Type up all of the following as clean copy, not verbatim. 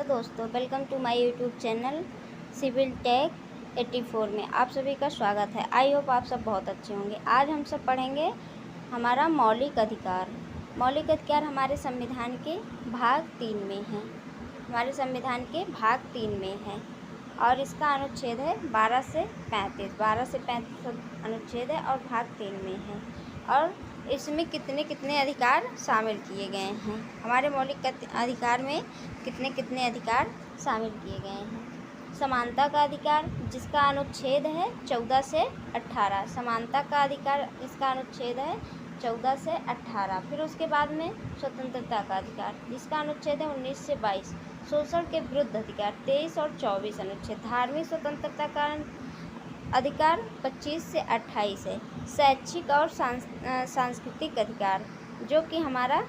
दोस्तों, welcome to my YouTube channel civil tech 84 में आप सभी का स्वागत है। आई होप आप सब बहुत अच्छे होंगे। आज हम सब पढ़ेंगे हमारा मौलिक अधिकार। मौलिक अधिकार हमारे संविधान के भाग 3 में है। हमारे संविधान के भाग 3 में है और इसका अनुच्छेद है 12 से 35 अनुच्छेद है और भाग 3 में है। और इसमें कितने कितने अधिकार शामिल किए गए हैं। हमारे मौलिक अधिकार में कितने कितने अधिकार शामिल किए गए हैं। समानता का अधिकार, जिसका अनुच्छेद है 14 से 18। समानता का अधिकार, इसका अनुच्छेद है 14 से 18। फिर उसके बाद में स्वतंत्रता का अधिकार, जिसका अनुच्छेद है 19 से 22। शोषण के विरुद्ध अधिकार 23 और 24 अनुच्छेद। धार्मिक स्वतंत्रता का अधिकार 25 से 28 है। शैक्षिक और सांस्कृतिक अधिकार, जो कि हमारा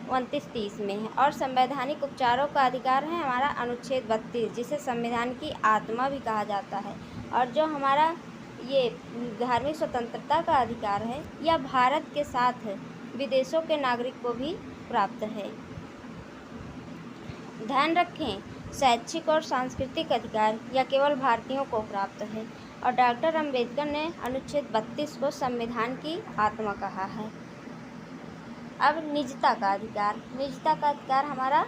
29-30 में है। और संवैधानिक उपचारों का अधिकार है हमारा अनुच्छेद 32, जिसे संविधान की आत्मा भी कहा जाता है। और जो हमारा ये धार्मिक स्वतंत्रता का अधिकार है, यह भारत के साथ विदेशों के नागरिक को भी प्राप्त है। ध्यान रखें, शैक्षिक और सांस्कृतिक अधिकार यह केवल भारतीयों को प्राप्त है। और डॉक्टर अंबेडकर ने अनुच्छेद 32 को संविधान की आत्मा कहा है। अब निजता का अधिकार। निजता का अधिकार हमारा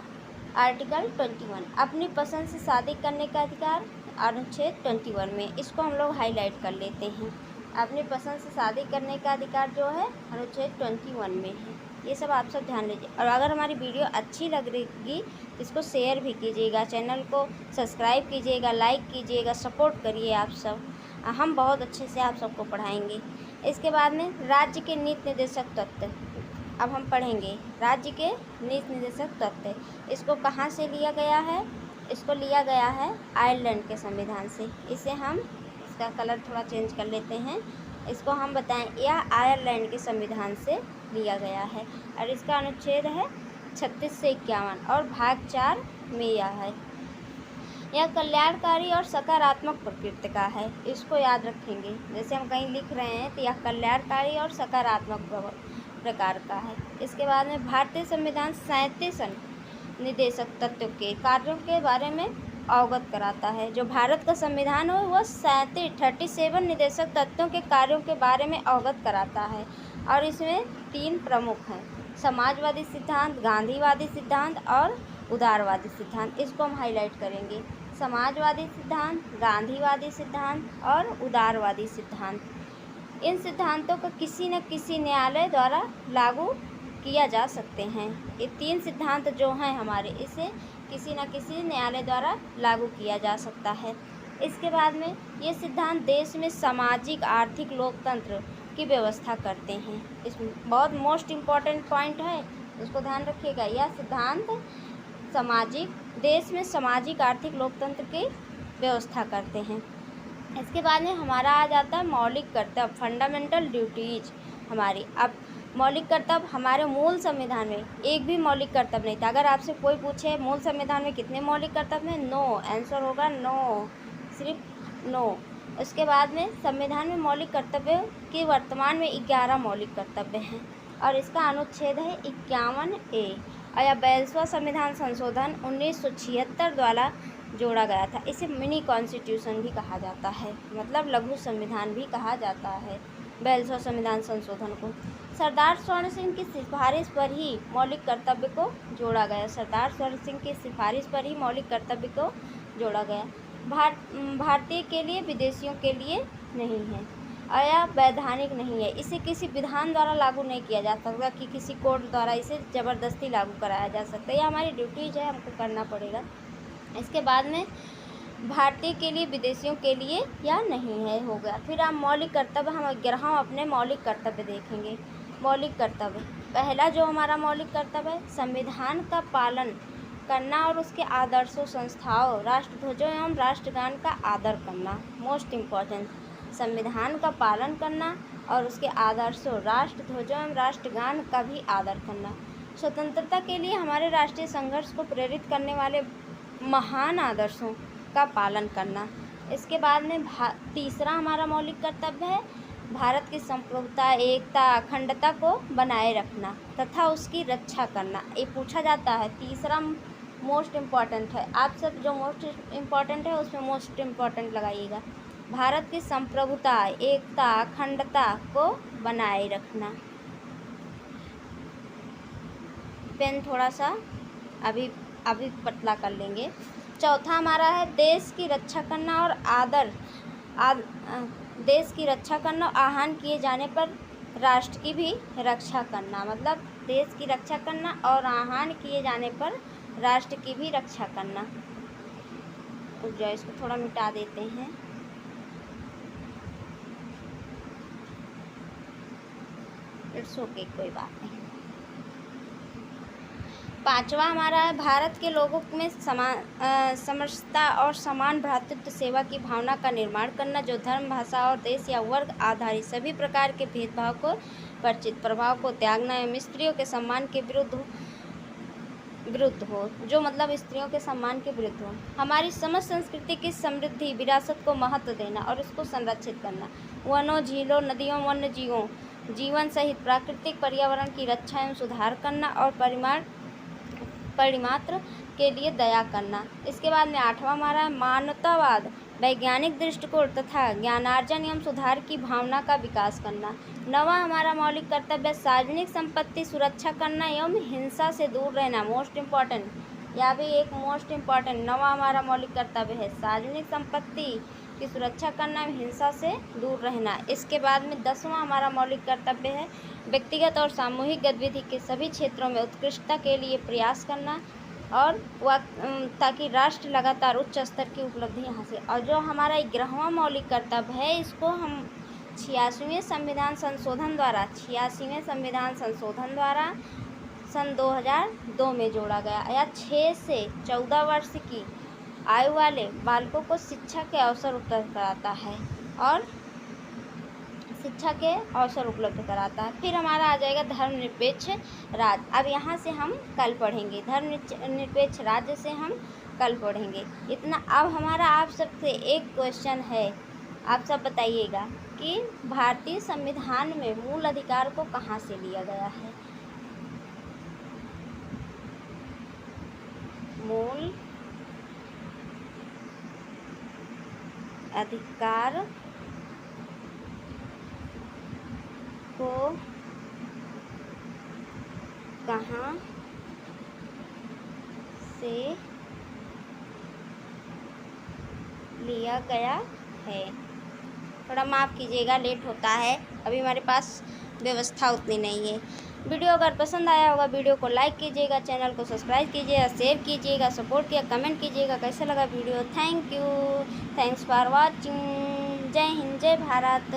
आर्टिकल 21, अपनी पसंद से शादी करने का अधिकार अनुच्छेद 21 में। इसको हम लोग हाईलाइट कर लेते हैं। अपनी पसंद से शादी करने का अधिकार जो है अनुच्छेद 21 में है। ये सब आप सब ध्यान लीजिए। और अगर हमारी वीडियो अच्छी लग रही इसको शेयर भी कीजिएगा, चैनल को सब्सक्राइब कीजिएगा, लाइक कीजिएगा, सपोर्ट करिए आप सब। हम बहुत अच्छे से आप सबको पढ़ाएंगे। इसके बाद में राज्य के नीति निर्देशक तत्व। अब हम पढ़ेंगे राज्य के नीति निर्देशक तत्व। इसको कहाँ से लिया गया है? इसको लिया गया है आयरलैंड के संविधान से। इसे हम इसका कलर थोड़ा चेंज कर लेते हैं। इसको हम बताएं, यह आयरलैंड के संविधान से लिया गया है और इसका अनुच्छेद है 36 से 51 और भाग 4 में यह है। यह कल्याणकारी और सकारात्मक प्रकृति का है। इसको याद रखेंगे। जैसे हम कहीं लिख रहे हैं तो यह कल्याणकारी और सकारात्मक प्रकार का है। इसके बाद में भारतीय संविधान 37 निर्देशक तत्व के कार्यों के बारे में अवगत कराता है। जो भारत का संविधान हो वह 37 निर्देशक तत्वों के कार्यों के बारे में अवगत कराता है। और इसमें 3 प्रमुख हैं: समाजवादी सिद्धांत, गांधीवादी सिद्धांत और उदारवादी सिद्धांत। इसको हम हाईलाइट करेंगे। समाजवादी सिद्धांत, गांधीवादी सिद्धांत और उदारवादी सिद्धांत। इन सिद्धांतों को किसी न किसी न्यायालय द्वारा लागू किया जा सकते हैं। ये 3 सिद्धांत जो हैं हमारे, इसे किसी न किसी न्यायालय द्वारा लागू किया जा सकता है। इसके बाद में ये सिद्धांत देश में सामाजिक, आर्थिक, लोकतंत्र की व्यवस्था करते हैं। इसमें बहुत मोस्ट इम्पॉर्टेंट पॉइंट है, उसको ध्यान रखिएगा। यह सिद्धांत देश में सामाजिक, आर्थिक, लोकतंत्र की व्यवस्था करते हैं। इसके बाद में हमारा आ जाता है मौलिक कर्तव्य, फंडामेंटल ड्यूटीज हमारी। अब मौलिक कर्तव्य हमारे मूल संविधान में एक भी मौलिक कर्तव्य नहीं था। अगर आपसे कोई पूछे मूल संविधान में कितने मौलिक कर्तव्य हैं, नो, आंसर होगा नो, सिर्फ नो। उसके बाद में संविधान में मौलिक कर्तव्य के वर्तमान में 11 मौलिक कर्तव्य हैं और इसका अनुच्छेद है 51A। और यह 42वां संविधान संशोधन 1976 द्वारा जोड़ा गया था। इसे मिनी कॉन्स्टिट्यूशन भी कहा जाता है, मतलब लघु संविधान भी कहा जाता है 42वां संविधान संशोधन को। सरदार स्वर्ण सिंह की सिफारिश पर ही मौलिक कर्तव्य को जोड़ा गया। सरदार स्वर्ण सिंह की सिफारिश पर ही मौलिक कर्तव्य को जोड़ा गया। भारतीय के लिए, विदेशियों के लिए नहीं है और यह वैधानिक नहीं है। इसे किसी विधान द्वारा लागू नहीं किया जा सकता कि किसी कोर्ट द्वारा इसे ज़बरदस्ती लागू कराया जा सकता है। यह हमारी ड्यूटीज है, हमको करना पड़ेगा। इसके बाद में भारतीय के लिए, विदेशियों के लिए या नहीं है, हो गया। फिर हम मौलिक कर्तव्य, हम अपने मौलिक कर्तव्य देखेंगे। मौलिक कर्तव्य, पहला जो हमारा मौलिक कर्तव्य है, संविधान का पालन करना और उसके आदर्शों, संस्थाओं, राष्ट्रध्वजों एवं राष्ट्रगान का आदर करना। मोस्ट इम्पॉर्टेंट, संविधान का पालन करना और उसके आदर्शों, राष्ट्रध्वजों एवं राष्ट्रगान का भी आदर करना। स्वतंत्रता के लिए हमारे राष्ट्रीय संघर्ष को प्रेरित करने वाले महान आदर्शों का पालन करना। इसके बाद में तीसरा हमारा मौलिक कर्तव्य है भारत की संप्रभुता, एकता, अखंडता को बनाए रखना तथा उसकी रक्षा करना। ये पूछा जाता है तीसरा मोस्ट इम्पॉर्टेंट है। आप सब जो मोस्ट इम्पॉर्टेंट है उसमें मोस्ट इम्पॉर्टेंट लगाइएगा। भारत की संप्रभुता, एकता, अखंडता को बनाए रखना। पेन थोड़ा सा अभी पतला कर लेंगे। चौथा हमारा है देश की रक्षा करना और देश की रक्षा करना और आहन किए जाने पर राष्ट्र की भी रक्षा करना। मतलब देश की रक्षा करना और आहन किए जाने पर राष्ट्र की भी रक्षा करना। जो इसको थोड़ा मिटा देते हैं। इट्स ओके, कोई बात नहीं। पांचवा हमारा है भारत के लोगों में समरसता और समान भ्रातृत्व सेवा की भावना का निर्माण करना, जो धर्म, भाषा और देश या वर्ग आधारित सभी प्रकार के भेदभाव को परिचित प्रभाव को त्यागना एवं स्त्रियों के सम्मान के विरुद्ध हो, जो मतलब स्त्रियों के सम्मान के विरुद्ध हो। हमारी समस्त संस्कृति की समृद्धि विरासत को महत्व देना और उसको संरक्षित करना। वनों, झीलों, नदियों, वन्य जीवों जीवन सहित प्राकृतिक पर्यावरण की रक्षा एवं सुधार करना और परिमात्र के लिए दया करना। इसके बाद में आठवां हमारा मानवतावाद, वैज्ञानिक दृष्टिकोण तथा ज्ञानार्जन एवं सुधार की भावना का विकास करना। नवा हमारा मौलिक कर्तव्य सार्वजनिक संपत्ति सुरक्षा करना एवं हिंसा से दूर रहना। मोस्ट इम्पॉर्टेंट, यह भी एक मोस्ट इम्पॉर्टेंट नवा हमारा मौलिक कर्तव्य है, सार्वजनिक संपत्ति की सुरक्षा करना एवं हिंसा से दूर रहना। इसके बाद में 10वां हमारा मौलिक कर्तव्य है व्यक्तिगत और सामूहिक गतिविधि के सभी क्षेत्रों में उत्कृष्टता के लिए प्रयास करना और ताकि राष्ट्र लगातार उच्च स्तर की उपलब्धि हासिल। और जो हमारा 11वां मौलिक कर्तव्य है, इसको हम 86वें संविधान संशोधन द्वारा सन 2002 में जोड़ा गया। या 6 से 14 वर्ष की आयु वाले बालकों को शिक्षा के अवसर उपलब्ध कराता है और फिर हमारा आ जाएगा धर्मनिरपेक्ष राज्य। अब यहाँ से हम कल पढ़ेंगे, धर्मनिरपेक्ष राज्य से हम कल पढ़ेंगे इतना। अब हमारा आप सबसे एक क्वेश्चन है, आप सब बताइएगा कि भारतीय संविधान में मूल अधिकार को कहाँ से लिया गया है? मूल अधिकार को कहाँ से लिया गया है? थोड़ा माफ़ कीजिएगा, लेट होता है, अभी हमारे पास व्यवस्था उतनी नहीं है। वीडियो अगर पसंद आया होगा वीडियो को लाइक कीजिएगा, चैनल को सब्सक्राइब कीजिएगा, शेयर कीजिएगा, सपोर्ट किया, कमेंट कीजिएगा कैसा लगा video. Thank you, thanks for watching. जय हिंद, जय भारत।